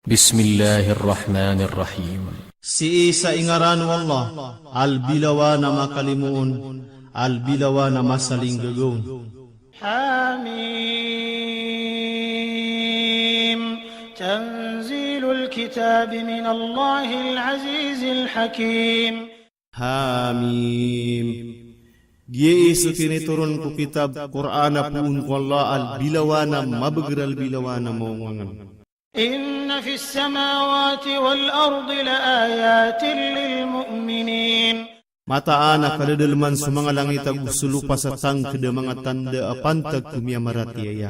بسم الله الرحمن الرحيم. Sa ingaran Allah, al-bilawa na makalimuon, al-bilawa na masaling gagawin. حميم تنزيل الكتاب من الله العزيز الحكيم. Hamim. Giye isu kini turun ku kitab Quran pun ku Allah al-bilawa na mabagral bilawa na mawangan. إن في السماوات والأرض لآيات للمؤمنين. Mataana kadadalman sumanga langit ag usulu pasatang kada mga tanda apantag kumya maratiaya.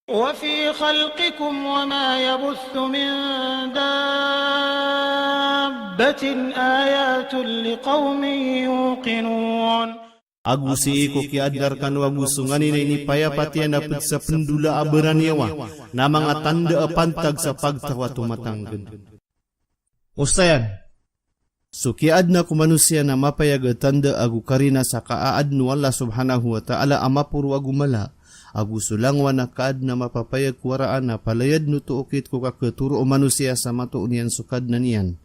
وفي خلقكم وما يبث من دابة آيات لقوم يوقنون. Agusi ko kiadarkan wagusungani na inipayapatian dapat sa pendula aberaniawa na mga tanda apantag sa pagtawa tumatanggan. Ustayan, so kiad na kumanusia na mapayag tanda agu karina sa kaad no Allah subhanahu wa ta'ala amapuro agumala agu sulangwa na kaad na mapapayag kuwaraan na palayad no tuukit ko kakaturo o manusia sa matuunian sukad na niyan.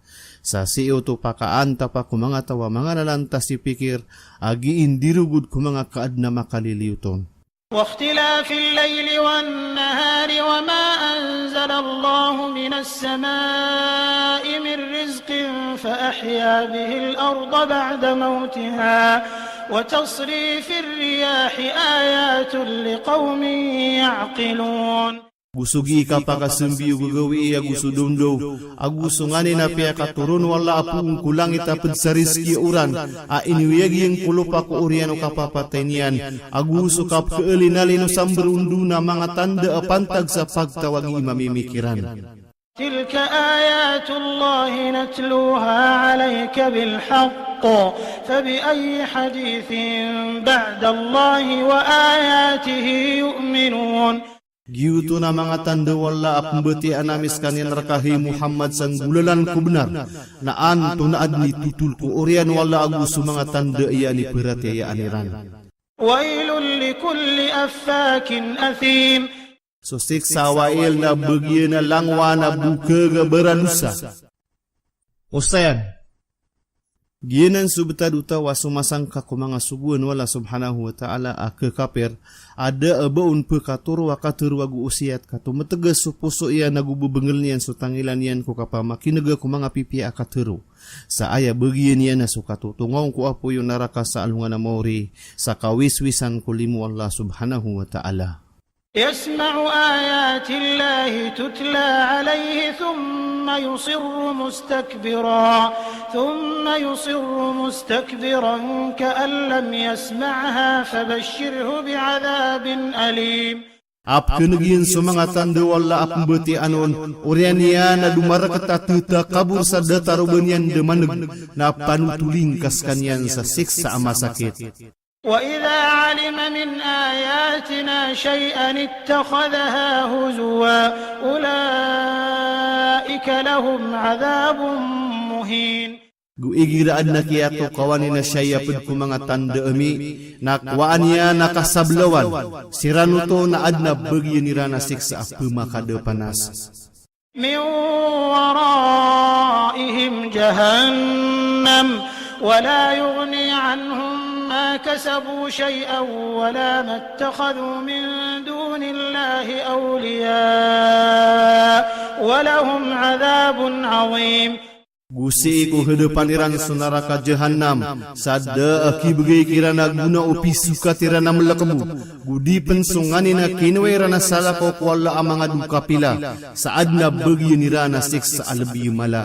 Sa siyo to pakaanta pa kumanga tawa mga nalantas si pikir agi indirugud kumanga kaad na makaliliuton. واختلاف الليل والنهار وما أنزل الله من السماء من رزق فأحيا به الأرض بعد موتها وتصريف الرياح آيات لقوم يعقلون. Gusugi ka pakasembiu gugawi iya gusudundo agusungani na pia katurun wala apung kulang itapad sa rizki uran a iniwiyagi yung kulupa ko uriano kapapatenian aguso kap keelinalino samberundu na mga tanda apantag sa pagtawag imamimikiran. تلك آيات الله نتلوها عليك بالحق فبأي حديث بعد الله وآياته يؤمنون. Giuto na mga tanda wala apembeti anamis kanin rakahi Muhammad sang bulalan ko benar na anto na adni tutul ko orian wala aguso mga tanda iya ni perati iya aniran. Wailul likulli affakin athim. So siksa wail na bagye na langwa na buka gabaranusa. Ustayan, giyanan subta duta wasumasang ka kumanga suguan wala subhanahu wa ta'ala ke kapir ada abaun pekatur wakatur wagu usiat katu metegas supuso iya nagubu bengel niyan sutangilan niyan ku kapama kinaga kumanga pipi akaturu sa aya bagian niyan na sukatu tungong ku apo yung naraka sa alungan na mauri sa kawiswisan kulimu Allah subhanahu wa ta'ala. يسمع آيات الله تتلى عليه ثم يصر مستكبرا كأن لم يسمعها فبشره بعذاب أليم. Ap kenagian sumanga tanda wala ap beti anon oriania na dumara katatuta kabur sa datarubanian demaneg na panutuling kaskanyan sa siksa ama sakit. وإذا علم من آياتنا شيئا اتخذها هزوا أولئك لهم عذاب مهين. Guigiraan na kiyato kawanin na siya yapid ko mga tanda emi nakwaan niya nakasablawan siranuto na adna bagyan nira na siksa pumakada panas. من ورائهم جهنم ولا يغني عنهم ما كسبوا شيئا ولا ما اتخذوا من دون الله أولياء ولهم عذاب عظيم. Gusi ko hadapan iran sunaraka jahannam sada akibagay kirana guna upi suka tirana melakamu gudi pensungani na kinwe rana sala ko wala ang mga duka pila saad na bagyan nirana siksa alabi mala.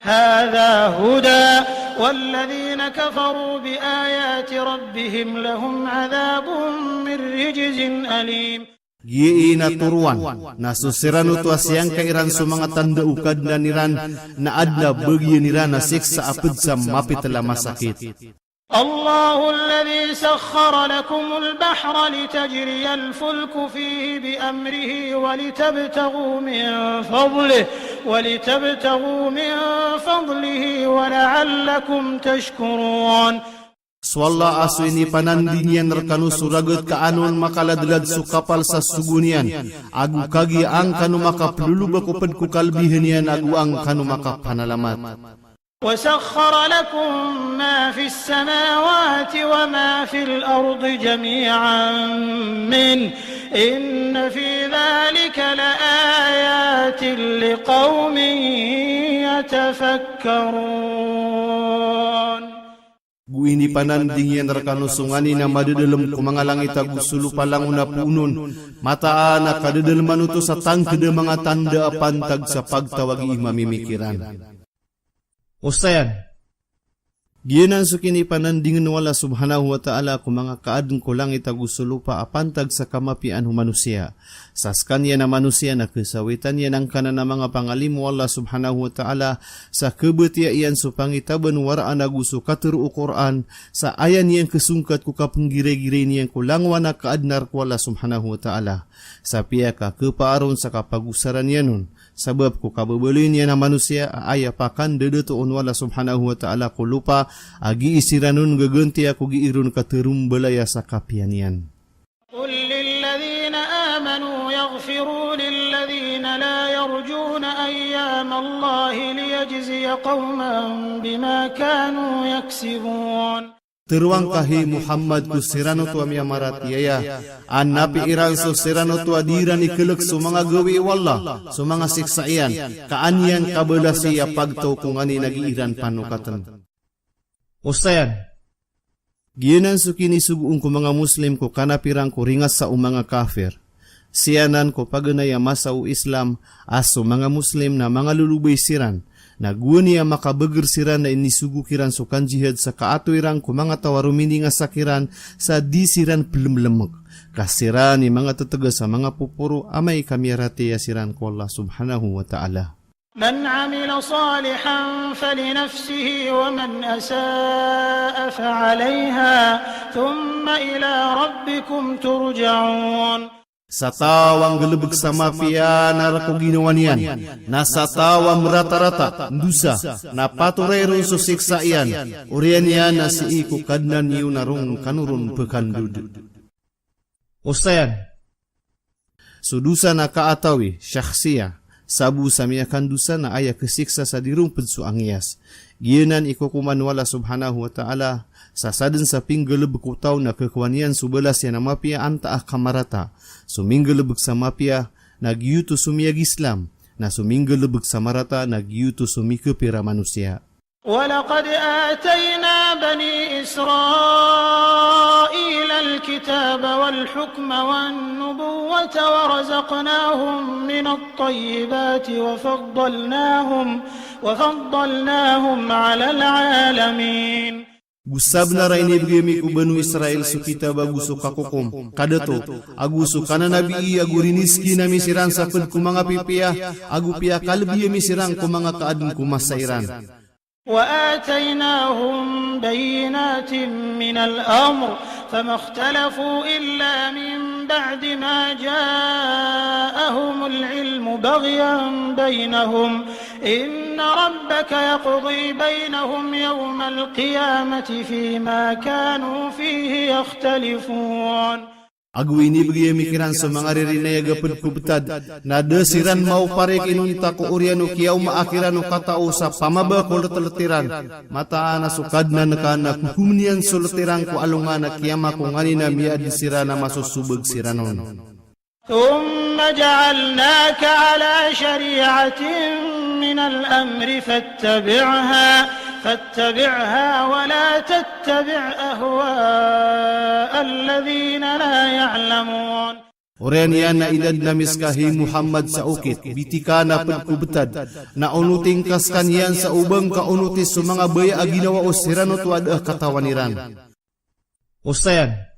هذا هدى والذين كفروا بآيات ربهم لهم عذاب من رجز أليم. Giye na turuan na susirano to asiyang kairan sa mga tanda ukad na niran na adna bagyan niran na siksa apid sa mapitala masakit. الله الذي سخر لكم البحر لتجري الفلك فيه بأمره ولتبتغوا من فضله ولعلكم تشكرون. Swalla aso ini panandingan rekanu suragat kaanon makaladlad su kapal sa sugunian. Agu kagi ang kanu maka pelulu bakupad ku kalbihanian agu ang kanu maka panalamat. وسخر لكم ما في السماوات وما في الأرض جميعا منه إن في ذلك لآيات لقوم يتفكرون. Guini panandingan rekanu sungani na madadalam kumangalangit agu sulu palanguna punun. Mata anak kadadalam manuto sa tangkede mga tanda apantag sa pagtawagi mamimikiran. Ustayan, giyanan sukini panandingan wala subhanahu wa ta'ala kung mga kaadun ko lang itaguso lupa apantag sa kamapian hu manusia. Saskan yan na manusia na kesawitan yan ang kanan na mga pangalim wala subhanahu wa ta'ala sa kebetiaian supangitaban waraan aguso katuru Quran sa ayan yang kesungkat ku kapenggire-gire niyang kulangwa na kaadnar ku wala subhanahu wa ta'ala. Sa piya ka kepaaron sa kapagusaran yanun. Sebab ku kababulin yan na manusia aya pakan dedetoon wala subhanahu wa ta'ala ku lupa agi isiranun gaganti aku giirun katerum belaya sa kapianian. قل للذين آمنوا يغفروا للذين لا يرجون أيام الله ليجزي قوما بما كانوا يكسبون. Teruang kahi Muhammad ku sirano tua miamarat yaya an napi iran so sirano tua dirani kelek so mga gawi wallah so mga siksaian kaanyan kabelasi ya pagtaw kung ani nagiiran panukatan. Ustayan, giyanan sukini suguong ko mga Muslim ko kanapirang ko ringas sa umanga kafir. Siyanan ko paganaya masau Islam aso mga Muslim na mga lulubay siran. Naguan niya makabagar siran na inisugukiran so kanjihad sa kaatuirang kumanga tawarumini nga sakiran sa di siran pelemlemag. Kasiran ni mga tataga sa mga pupuro amay kamirati ya siran ko Allah subhanahu wa ta'ala. من عمل صالحا فلنفسه ومن أساء فعليها ثم إلى ربكم ترجعون. Sa tawang gelebeg sa mafia narako ginawanian, na sa tawang rata-rata, dusa, na paturero so siksaian, urian yan na si iku kadnan yu narong kanurun pekandud. Ustayan, sudusa na kaatawi, syakhsiya, sabu sa miyakan dusa na aya kesiksa sa dirung pensu angias. Giyanan ikukuman wala subhanahu wa ta'ala, sasadan sa pinggalebeg utaw na kekuanian subelas yan na mapia anta kamarata. Suminggalebeg sa mapia, nagyuto sumiyag Islam, na suminggalebeg sa marata, nagyuto sumikepira manusia. ولقد آتينا بني إسرائيل الكتاب والحكم والنبوة ورزقناهم من الطيبات وفضلناهم على العالمين. Gusab na rin ibigay ko banu Israel so kita baguso kakukum. Kadato, aguso kana nabi aguriniski na misiran sa pad ko mga pipiya, agupiya kalbiya misirang ko mga kaadun ko masairan. وآتيناهم بينات من الأمر فما اختلفوا إلا من بعد ما جاءهم العلم بغيا بينهم إن ربك يقضي بينهم يوم القيامة فيما كانوا فيه يختلفون. Agu ini bagi mikiran sa mga ririnaya gapad kubtad na desiran mau parek inunta ko uriano kiyaw maakirano katao sa pamaba ko leteletiran mataan na sukad na nakana kuhumnian suletiran ko alungan na kiyama ko nganina miya disira na masusubag siranon. ثم جعلناك على شريعة من الأمر فاتبعها ولا تتبع أهواء الذين لا يعلمون. Oren yan na idad na miskahi Muhammad sa ukit, bitika na pagkubtad, na unuting kaskan yan sa ubang kaunutis sa mga baya aginawa o siranot wadah katawaniran. Ustayan,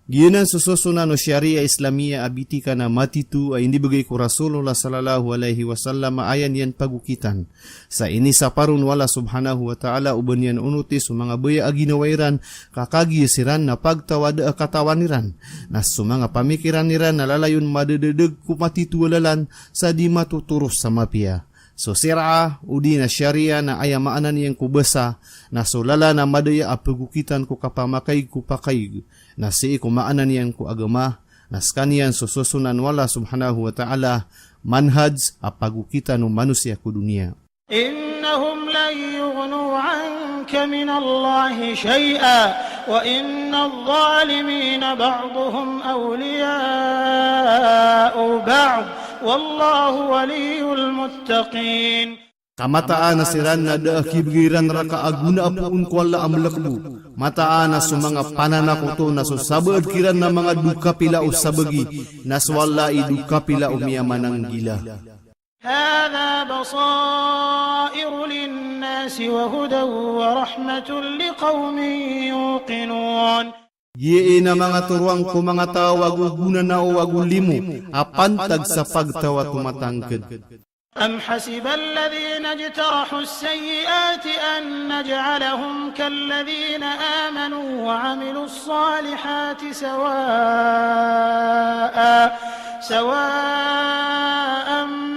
giyanan sususunan o syariah Islamia abitika na matitu ay hindi bagay ko Rasulullah sallallahu alaihi wasallam ayan yan pagukitan. Sa ini sa parun wala subhanahu wa ta'ala uban yan unutis o mga baya aginawairan kakagiyasiran na pagtawada katawaniran. Nas so mga pamikiran niran na lalayon madededeg ko matitu walalan sa di matuturos sa mapia. So sir'a udi na syariah na aya maanan yang ku besa na solala na madaya apagukitan ku kapamakai ku pakai na si ku maanan yang ku agama na skanian sususunan wala subhanahu wa ta'ala manhaj apagukitan no manusia ku dunia. إنهم لن يغنوا عنك من الله شيئا وإن الظالمين بعضهم أولياء بعض والله ولي المتقين. Kamataan na siran na daakibigiran raka aguna apuun ko ala amlakbu. Mataan na sumanga pananakoto na susabad kiran na mga duka pila o sabagi na swala iduka pila o miyamanang gila. هذا بصائر للناس وهدى ورحمة لقوم يوقنون. Yee na mga turuang ko mga tao aguguna na o agulimu apantag sa pagtawa tumatangkad. أم حسب الذين اجترحوا السيئات أن نجعلهم كالذين آمنوا وعملوا الصالحات سواء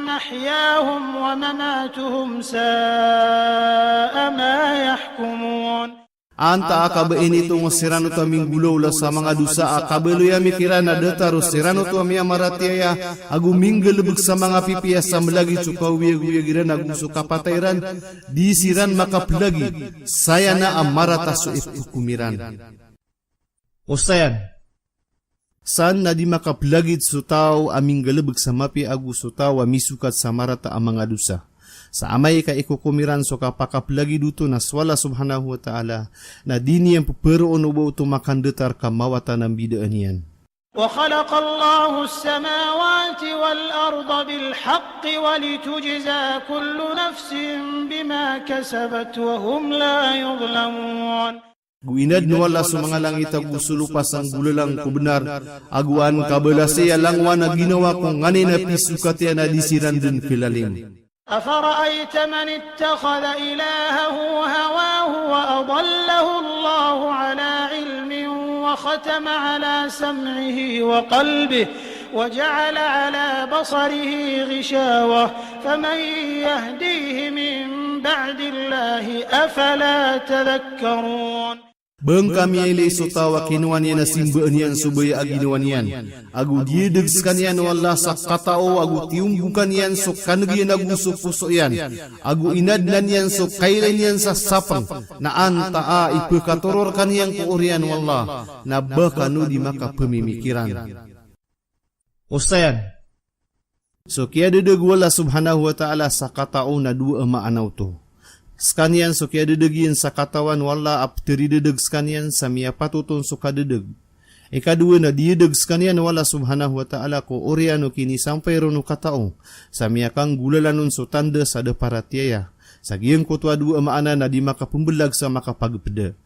محياهم ومماتهم ساء ما يحكمون. Anta akabain itong sirano to aming gulaw la sa mga dusa akabaluya mikira na dataro sirano to aming maratiaya aguminggalubog sa mga pipiya sa malagi tsukawiyag-wiyagiran aguso kapatayran di siran makaplagi saya na amarata so ipukumiran. Usayan san na di makaplagid so tao aming galubog sa mapi aguso tao amisukat sa marata ang mga dusa. Sa amay ka ikukumiran so kapakaplagi duto na swala subhanahu wa ta'ala na dini yang puperoon ubo tumakandetar kamawatan ng bidaan yan. وخلق الله السماوات والأرض بالحق ولتجزى كل نفس بما كسبت وهم لا يظلمون. Guinad no wala sa mga langit agusulupas ang gulalang kubenar aguan kabelasya langwan na ginawa kong nganin na pisukat yan na disiran din kilalim. أفرأيت من اتخذ إلهه هواه وأضله الله على علم وختم على سمعه وقلبه وجعل على بصره غشاوة فمن يهديه من بعد الله أفلا تذكرون. Beng kami ili sutawa kinuan yan na simbaan yan subaya aginuan yan. Agu diyedegskan yan wala sa katao agu tiumbukan yan so kanagyan aguso puso yan. Agu inadnan yan so kailan yan sa sapang na antaa ipakatororkan yan kuurian wala na baka no di makapamimikiran. Ustayan. So kaya dedag wala subhanahu wa ta'ala sa katao na dua maanaw to. Skanian so kaya dedegin sa katawan wala ap teridedeg skanian sa miya patuton so kadedeg. Ikadua na diedeg skanian wala subhanahu wa ta'ala ko oriano kini sampai rono katao sa miya kang gulalanon so tanda sa deparatiaya. Sa giyang kutwa dua maana na di makapumbelag sa makapagpeda.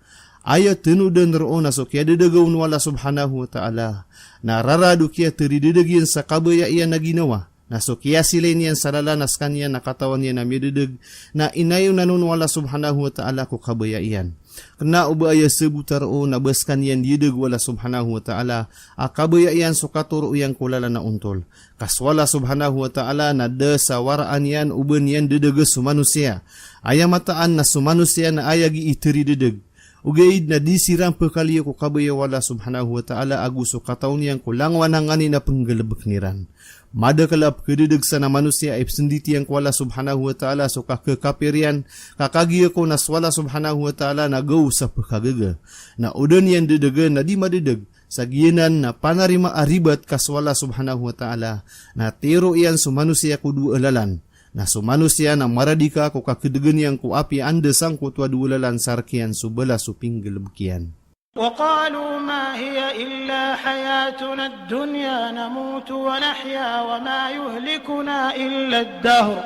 Ayat tenudan roona so kaya dedegawn wala subhanahu wa ta'ala. Na rarado kaya teridedegin sa kabaya iya na ginawa. Na so kaya sila niyan sarala nas kanya na katawan niya na midedeg na inayon na nun wala subhanahu wa ta'ala ko kabaya iyan. Kena ubaya sebutar o nabaskan yan dideg wala subhanahu wa ta'ala akabaya iyan so katuro yang kulala na untol. Kaswala subhanahu wa ta'ala na desa waraan yan uban yan dedeg sumanusia. Ayamataan na sumanusia na ayagi iteri dedeg. Ugaid na disirang pekaliyo ko kabaya wala subhanahu wa ta'ala aguso kataon yang kulangwan hangani na penggelebek niran. Mada kalap kededeg sana manusia senditi yang kuala subhanahu wa ta'ala so kakekapirian kakagia ko na swala subhanahu wa ta'ala na gau sa pekagaga. Na udan yang dedega na di madedeg sa giyanan na panarima aribat kaswala subhanahu wa ta'ala na tero iyan so manusia kudu alalan. Na so manusia na maradika ko kakedegan yang ku api anda sang kutwa duulalan sarkian subala suping gelebkian. وقالوا ما هي إلا حياتنا الدنيا نموت ونحيا وما يهلكنا إلا الدهر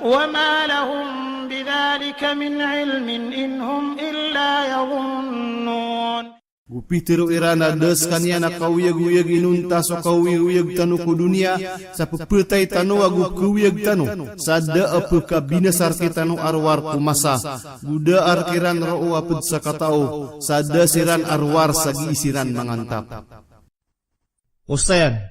وما لهم بذلك من علم إن هم إلا يظنون. Gupitero irana des kanya na kawiyag-wiyag inunta so kawiyag tanu ko dunia sa pepetay tanu agu kawiyag tanu sa da apka binasar kita tanu arwar kumasa guda arkiran roo apud sa katao sa da siran arwar sa giisiran mangantap. Ustayan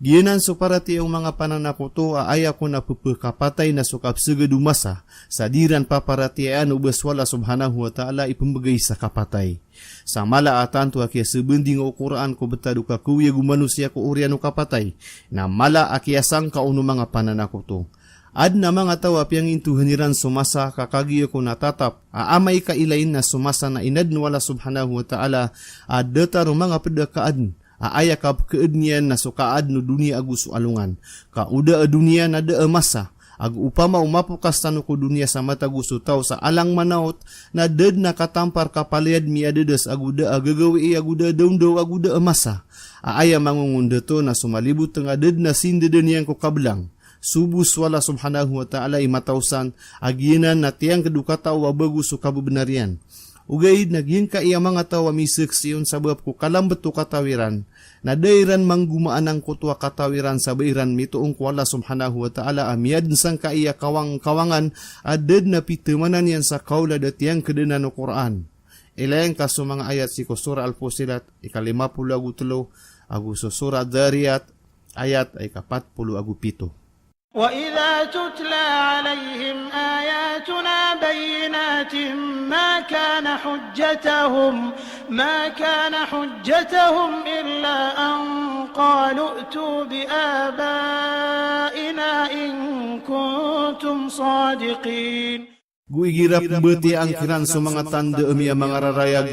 Giyanan so para ti ang mga pananakoto aaya ko na kapatay na sukap segedumasa sa diran paparatian ubes wala subhanahu wa ta'ala ipembagay sa kapatay. Sa malaatan tu akia sebending o Quran ko betadu ka kuya gumanusia ko urian o kapatay na mala akia sangka uno mga pananakoto. Ad na mga tawa piyang intuhaniran sumasa kakagiyo ko natatap aamay kailain na sumasa na inad wala subhanahu wa ta'ala ad dataro mga pedakaad aaya ka keednian na sukaad no dunia agu sualungan. Kauda a dunia na da masa. Ag upama umapukas tanu ko dunia sa mata gusto tao sa alang manaot na ded na katampar kapaliad mi adedes aguda agagawi aguda daundaw aguda masa. Aaya mangungunda to na sumalibut tengah ded na sindeden yang ko kablang. Subus wala subhanahu wa ta'ala imatausan aginan na tiyang keduka tao wabagus sukabubenarian. Ugaid naging ka iya mga tawa misik siyon sabab ko kalambet to katawiran na dairan manggumaan ang kutwa katawiran sa bairan mituong kuala subhanahu wa ta'ala amiyad sang ka iya kawangan aded na pitemanan yan sa kaula datiyang kedenan no Quran. Ilayang ka so mga ayat si Surah Al-Fusilat ika-50 agu 3 agu Surah Dariyat ayat ay ka-40 agu 7. وَإِذَا تُتْلَى عَلَيْهِمْ آيَاتُنَا بَيِّنَاتٍ مَا كَانَ حُجَّتَهُمْ إِلَّا أَنْ قَالُوا ائْتُوا بِآبَائِنَا إِنْ كُنْتُمْ صَادِقِينَ. Guigirap beti ang kiran sa mga tanda umi ang mga rarayag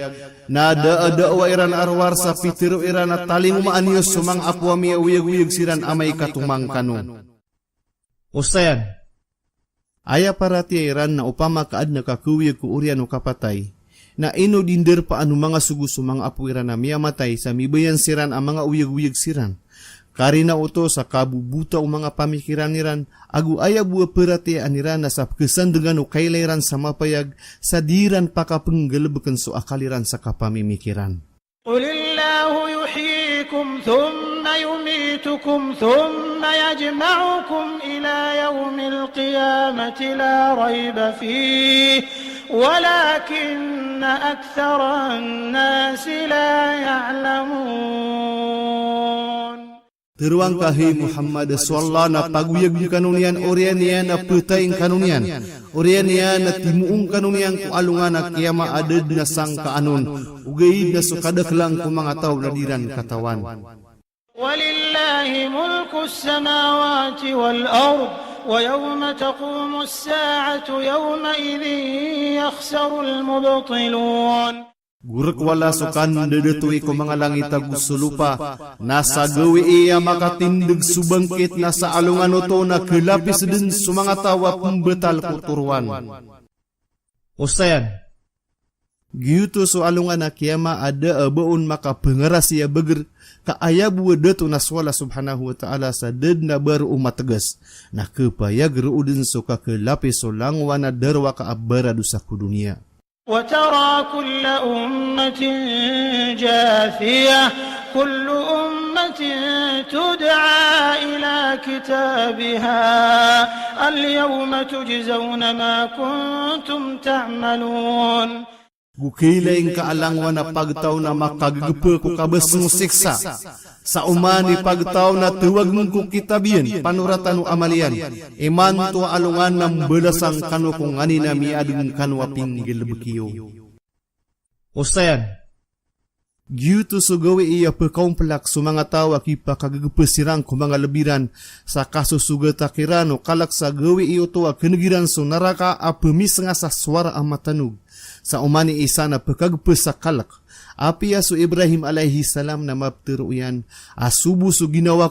na ada iran arwar sa pitiro iran at taling umaanios sa mga apwa mi uyag-uyag siran amay katumang kanon. Ustayan, aya para ti iran na upama kaad na kakuyag ko urian o kapatay, na ino dinder pa anu mga sugus o mga apuiran na miyamatay sa mibayan siran ang mga uyag-uyag siran. Kari na uto sa kabubuta o mga pamikiran niran, agu aya buwa perati aniran na sa kesan dengan o kailairan sa mapayag, sa diran pakapenggelbekan so akaliran sa kapamimikiran. Qulillahu yuhyikum thumma yumitukum thumma yajma'ukum ila yawmil qiyamati la rayba fihi walakinna aktharan nasi la ya'lamun. Teruang kahi Muhammad sallallahu na paguyag kanunian orian niya na putaing kanunian orian niya na timuong kanunian ku alungan na kiyama aded na sang kaanon ugaid na sukadaklang ku mga tao na diran katawan. Walillahi mulku as-samawati wal ard wa yawma taqumu as-sa'atu yawma idhin yakhsaru al-mubtilun. Gurek wala sukan dedetui ko mga langit agusulupa nasa gawi iya makatindig subangkit nasa alungan oto na kelapis din sumanga tawa pembetal kuturwan. Ustayan, gitu so alungan na kiyama ada abaun maka pengeras iya beger kaaya buwa detu naswala subhanahu wa ta'ala sa ded na baru umat tegas na kepaya geru udin suka kelapis so langwana darwa ka abara dusaku dunia. وترى كل أمة جاثية كل أمة تدعى إلى كتابها اليوم تجزون ما كنتم تعملون. Gukilaing kaalangwa na pagtaw na makagagpa ko kabasong siksa. Sa umani pagtaw na tuwag mong kukitabian, panuratan o amalian. Iman to alungan ng belasang kano kung ani na miadun kanwa pinggil bekiyo. Ustayan, giyuto so gawi iya pagkaumplak sa mga tao akipa kagagpasirang ko mga labiran sa kasusugatakiran o kalak sa gawi iyo to kinagiran so naraka a pemis nga sa swara ang matanog. Sa umani isa na pagkagpas sa kalak, apiya so Ibrahim alayhi salam na maptiruyan, subus so ginawa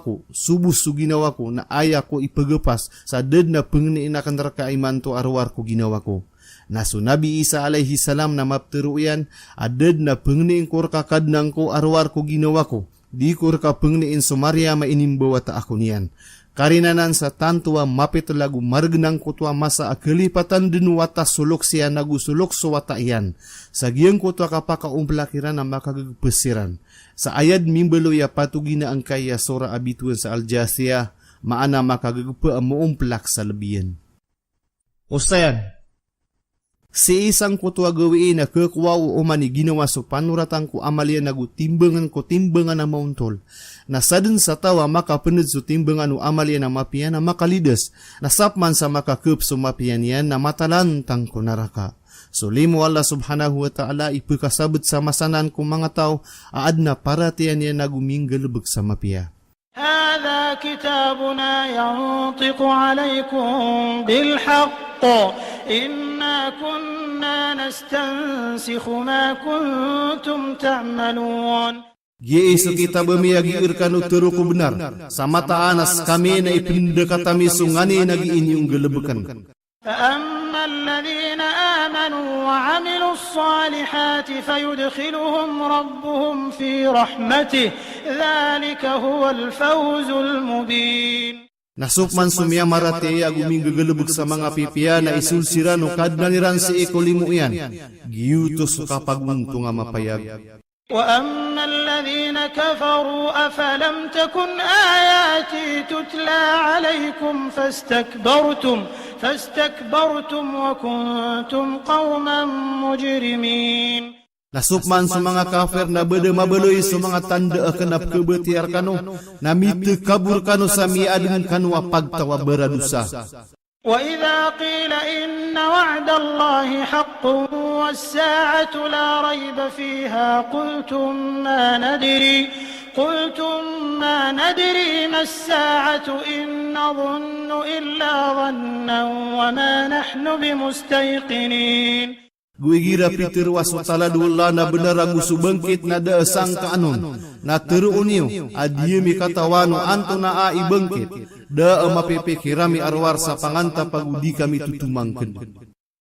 ko na aya ko ipagapas sa ded na pengniin akan rakaiman to arwar ko ginawa ko. Na so Nabi Isa alayhi salam na maptiruyan, aded na pengniin ko kakadnang ko arwar ko ginawa ko, di ko ka pengniin so Maria mainimbawa ta ako niyan. Karinanan sa tantua mapit lagu margenang kutwa masa akelipatan din wata sulok siya nagusulok so wata iyan. Sa giyang kutwa kapaka umplakiran na makagagpesiran. Sa ayad mimbelo ya patugina ang kaya sora abituan sa Al-Jasiyah maana makagagpa ang muumplak sa lebiyan. Ustayan, Si isang kutua gawiin na kekuwaw o mani ginawa so panuratang ko amalya nagu timbangan ko timbangan na mauntol. Na sadun sa tawa makapened so timbangan o amalya na mapian na makalidas. Na sapman sa makakup so mapian yan na matalantang ko naraka. So limo Allah subhanahu wa ta'ala ipukasabot sa masanan ko mga tao aad na paratian yan naguminggalubag sa mapia. هذا كتابنا ينطق عليكم بالحق إنا كنا نستنسخ ما كنتم تعملون. Yesu kita bemiyagi irkanu teruku benar. Sama taanas kami na ipindekatami sungani nagi inyong gelebekan. فأما الذين آمنوا وعملوا الصالحات فيدخلهم ربهم في رحمته ذلك هو الفوز المبين. Nasukman sumia marate aguming gagalubog sa mga pipia na isulsiran o kadnaniran si ekolimu yan. Giyuto sukapagunto nga mapayag. وأما الذين كفروا أفلم تكن آياتي تتلى عليكم فاستكبرتم وكنتم قوما مجرمين. Nasukman sa mga kafir na beda mabeloy sa mga tanda akanap kebetiar kanu na mitu kabur kanu sa miadun kanu pagtawa beradusa. وإذا قيل إن وعد الله حق والساعة لا ريب فيها قلتم ما ندري ما الساعة إن نظن إلا ظنا وما نحن بمستيقنين. Guigira pitir wasutala dula na benar agu subengkit na daesang kaanon na teruuniw adiyemi katawano anto na a ibengkit da mapipikirami arwar sa panganta pagudi kami tutumangken.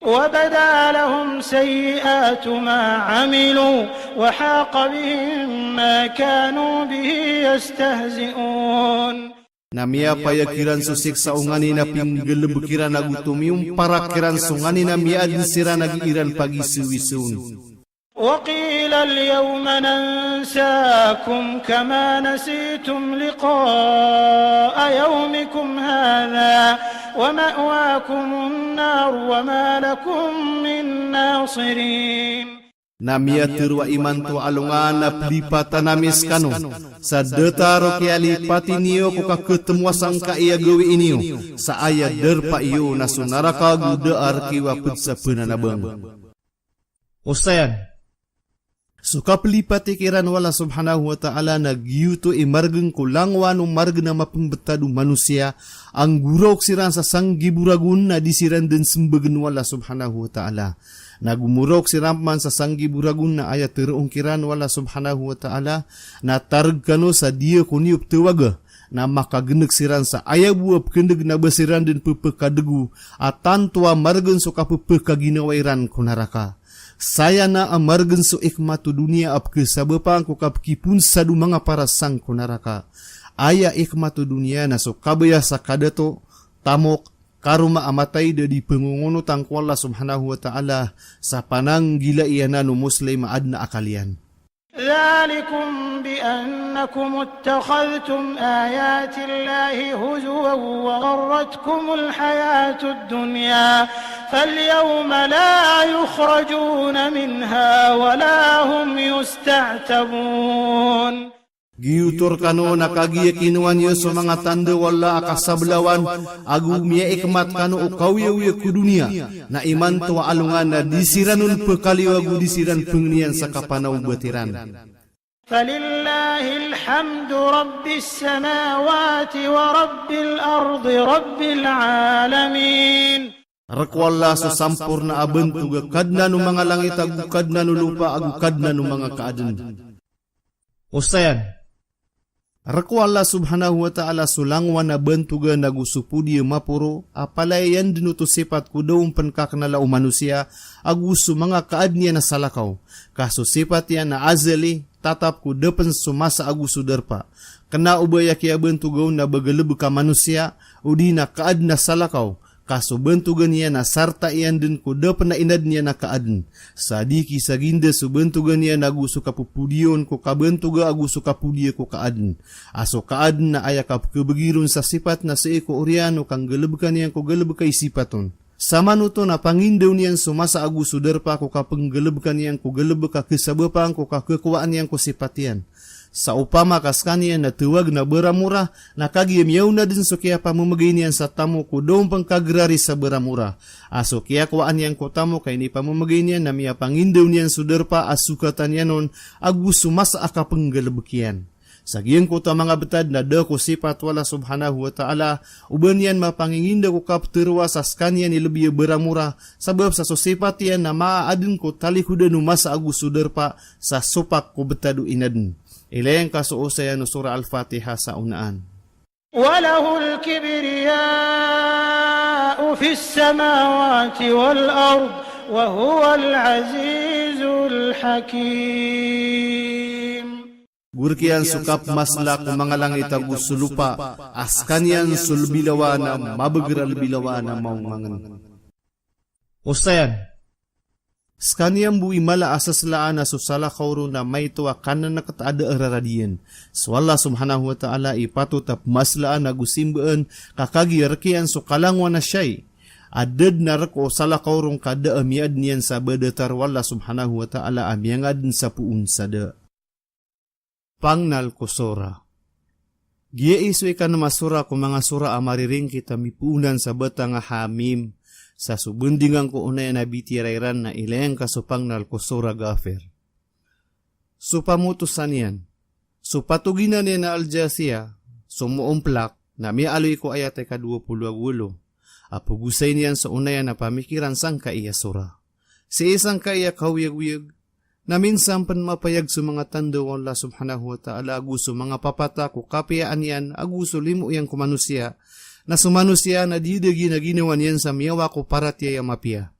وبدا لهم سيئات ما عملوا وحاق بهم ما كانوا به يستهزئون. Namia payakiran susik sa ungani na pinggelebukiran agutumium parakiran sungani na miadin sira nagiiran pagi suwisun. وقيل اليوم ننساكم كما نسيتم لقاء يومكم هذا ومأواكم النار وما لكم من ناصرين. Namia terwa iman tu alungan na pelipatan namis kanu. Sa detaro kia lipati niyo kuka ketemu sangka iya gawi iniyo. Sa ayat derpa iyo na sunaraka guda arkiwa putsa penanabang. Ustayan. Suka pelipati kiran wala subhanahu wa ta'ala na giyuto imargang kulangwan umarg na mapembetadu manusia ang gurok siran sa sanggiburagun na disiran din sembagan wala subhanahu wa ta'ala. Nagumurok si Rampman sa sanggi buragun na ayat terungkiran wala subhanahu wa ta'ala na targ kano sa dia kuniup tewaga na makagenek siran sa ayabuap kendeg na basiran din pepekadegu atan tua margen so kapepekaginawiran kunaraka. Saya na amargen so ikmatu dunia ap kesabepang kukap kipun sadu mga para sang kunaraka. Aya ikmatu dunia na so kabaya sa kadato tamok karuma amatay di pengunguno tangko Allah subhanahu wa ta'ala sa panang gila iyananu muslim adna akalian. ذلكم بأنكم اتخذتم آيات الله هزوا وغرتكم الحياة الدنيا فاليوم لا يخرجون منها ولا هم يستعتبون. Giutur kano nakagiya kinuan yo sa mga tanda wala akasablawan agu miya ikmat kano ukawiya ku dunia na iman to alungan na disiranun pekaliw agu disiran pengnian sa kapanaw batiran. فلله الحمد رب السماوات ورب الأرض رب العالمين. Rakwala sa sampurna abentuga kadna no mga langit agu kadna no lupa agu kadna no mga kaaden. Ustayan. Rakwala subhanahu wa ta'ala sulangwan na bentuga nagusupudi mapuro apalay yan dinuto sipat kudaw penkaknala o manusia agusu mga kaadniya na salakaw. Kaso sipat yan na azali tatap ku depen sumasa agusu derpa. Kena ubaya kia bentugaw na bagalebe ka manusia udi na kaad na salakaw. Kaso bentugan niya na sarta iyan din ko depen na inad niya na kaadn. Sadiki sa ginda su bentugan niya nagusu kapupudiyon ko kabentuga agusu kapudiya ko kaadn. Aso kaadn na ayakap kebegirun sa sipat na sa eko oriano kang galebekan niya ko galebe kay sipaton. Sama nuto na pangindaw niyan sumasa agu suderpa ko ka penggelebkan yang ko gelebe ka kesabepang ko ka kekuaan yang ko sipatian. Sa upama kaskanian na tuwag na beramura, nakagiyam yaw na din so kaya pamamagay niyan sa tamo ko doon pangkagrari sa beramura. Aso kaya kuwaan yang ko tamo kay ni pamamagay niyan na miya pangindaw niyan suderpa asukatan yanon agu sumasa aka penggelebkian. Sagiyan ko ta mga betad na da ko sifat wala subhanahu wa ta'ala, uban yan mapanginginda ko kaptirwa sa skanya ni lebih beramura, sabab sa sosifat yan na maaadin ko talikudan umasa agu suderpa sa sopak ko betadu inadin. Ilayang kasuosaya no surah Al-Fatiha sa unaan. وله الكبرياء في السماوات والأرض وهو العزيز الحكيم. Gurkian sukap masla ko mga langit agu sulupa, askanian sulbilawa na mabagiral bilawa na maungangan. Ustayan, skanian bui mala asaslaan na susala kauro na may tuwa kanan na kataada araradiyan. So Allah subhanahu wa ta'ala ipatutap maslaan na gusimbaan kakagi arkian sukalangwa na siya'y. Adad na rako sala kaurong kada amiad niyan sa badatar wala subhanahu wa ta'ala amiyangad sa puun sada. Pangnal ko sura. Gia iswe ka na masura ko mga sura amariring kita mipunan sa bata nga hamim. Sa subundingan ko unay na bitirayran na ilayang kasupangnal ko sura gafer. Supamutusan yan. Supatuginan niya na aljasiya. Sumuumplak na mialoy ko ayat ay ka-20 apugusay niyan sa unayan na pamikiran sang kaiya sura. Si isang kaiya kawiyag-wiyag. Na minsan pan mapayag sa mga tando Allah subhanahu wa ta'ala aguso mga papata ko kapiyaan yan aguso limo yang kumanusya na sumanusya na didagi na ginawan yan sa miyawa ko para tiya mapia.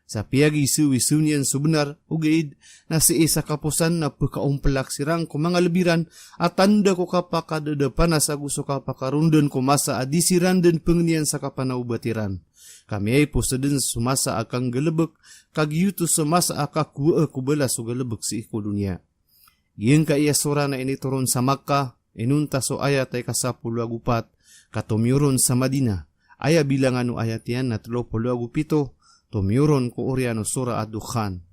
Sa piyag isu-isu niyan subnar ugaid na si isa kapusan na pagkaumpalak sirang ko mga lebiran at tanda ko kapakadadapan na sa gusto kapakarundan ko masa adisiran din pengnian sa kapanaubatiran. Kami ay puso din sumasa akang galabak, kagyuto sumasa akakuwa kubala so galabak si iko dunia. Iyang kaiyasura na inituron sa Makkah, inunta so ayat ay ka-10, katumyuron sa Madina, aya bilangan no ayat yan na 37, tumyuron ko oriano sura Ad-Dukhan.